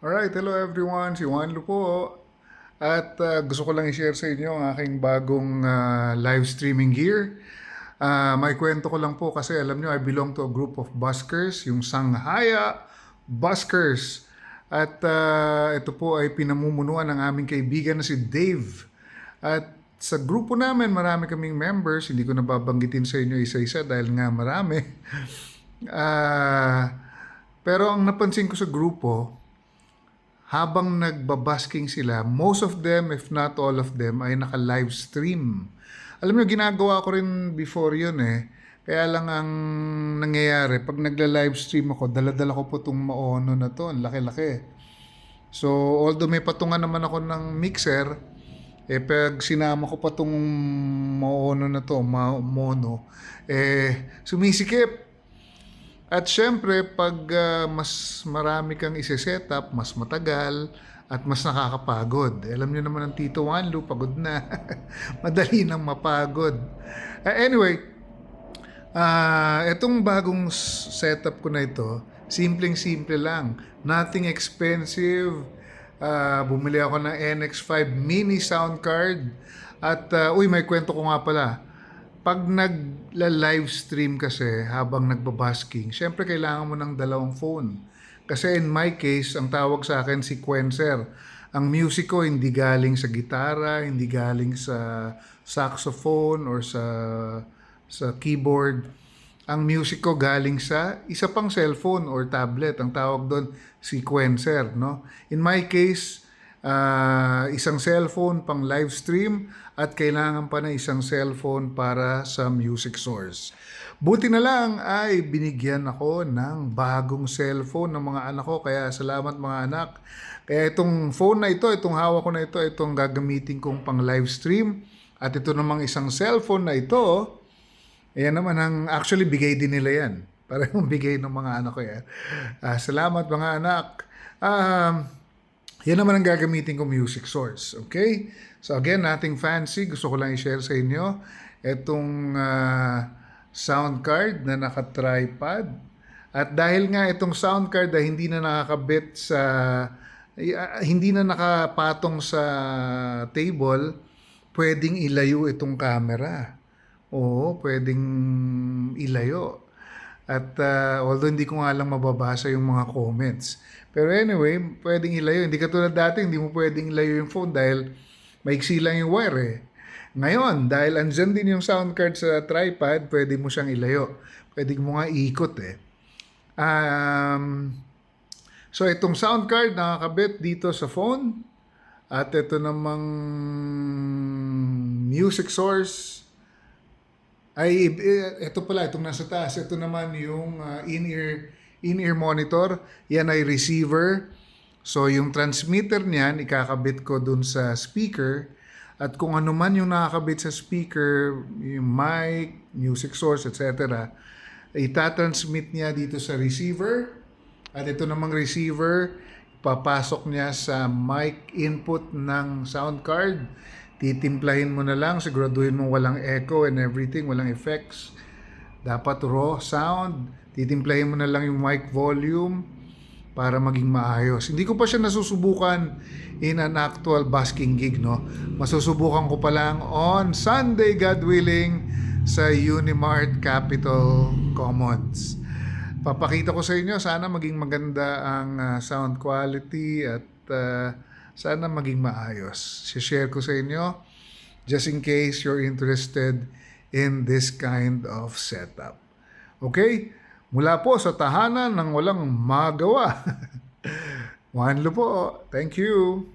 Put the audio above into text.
Alright, hello everyone. Si Juan Lu po. At gusto ko lang i-share sa inyo ang aking bagong live streaming gear. May kwento ko lang po kasi alam nyo, I belong to a group of buskers, yung Sanghaya Buskers. At ito po ay pinamumunuan ng aming kaibigan na si Dave. At sa grupo namin, marami kaming members. Hindi ko nababanggitin sa inyo isa-isa dahil nga marami. Ah, pero ang napansin ko sa grupo, habang nagbabasking sila, most of them, if not all of them, ay naka-live stream. Alam niyo, ginagawa ko rin before yun eh. Kaya lang ang nangyayari, pag nagla-live stream ako, dala-dala ko po itong maono na to, ang laki-laki. So, although may patungan naman ako ng mixer, pag sinama ko pa itong maono na to, mono, sumisikip. At syempre, pag mas marami kang isi-setup, mas matagal at mas nakakapagod. Alam niyo naman ang Tito Wanlu, pagod na. Madali nang mapagod. Anyway, itong bagong setup ko na ito, simpleng-simple lang. Nothing expensive. Bumili ako ng NX5 mini sound card. At, may kwento ko nga pala. Pag nagla-live stream kasi habang nagbabasking, syempre kailangan mo ng dalawang phone. Kasi in my case, ang tawag sa akin sequencer. Ang music ko hindi galing sa gitara, hindi galing sa saxophone or sa keyboard. Ang music ko galing sa isa pang cellphone or tablet. Ang tawag doon sequencer, no? In my case, isang cellphone pang live stream at kailangan pa ng isang cellphone para sa music source. Buti na lang ay binigyan ako ng bagong cellphone ng mga anak ko, kaya salamat mga anak. Kaya itong phone na ito, itong hawak ko na ito, itong gagamitin kong pang live stream. At ito namang isang cellphone na ito, ayan naman ang, actually bigay din nila yan. Parang bigay ng mga anak ko yan. Salamat mga anak. Yan naman ang gagamitin ko music source. Okay? So again, nothing fancy. Gusto ko lang i-share sa inyo itong sound card na naka-tripod. At dahil nga itong sound card ay hindi na nakakabit sa hindi na nakapatong sa table, pwedeng ilayo itong camera. Oo, pwedeng ilayo. At although hindi ko nga lang mababasa yung mga comments. Pero anyway, pwedeng ilayo. Hindi katulad dati, hindi mo pwedeng ilayo yung phone dahil maiksi lang yung wire eh. Ngayon, dahil andyan din yung sound card sa tripod, pwede mo siyang ilayo. Pwede mo nga ikot eh. So itong sound card nakakabit dito sa phone. At ito namang music source ay ito pala, itong nasa taas. Ito naman yung in-ear monitor. Yan ay receiver. So yung transmitter niyan ikakabit ko dun sa speaker. At kung ano man yung nakakabit sa speaker, yung mic, music source, etc., itatransmit niya dito sa receiver. At ito namang receiver, papasok niya sa mic input ng sound card. Titimplahin mo na lang, siguraduhin mo walang echo and everything, walang effects. Dapat raw sound. Titimplahin mo na lang yung mic volume para maging maayos. Hindi ko pa siya nasusubukan in an actual basking gig, no? Masusubukan ko pa lang on Sunday, God willing, sa Unimart Capitol Commons. Papakita ko sa inyo, sana maging maganda ang sound quality at sana maging maayos. Share ko sa inyo just in case you're interested in this kind of setup. Okay? Mula po sa tahanan ng walang magawa. Juan Lu po. Thank you.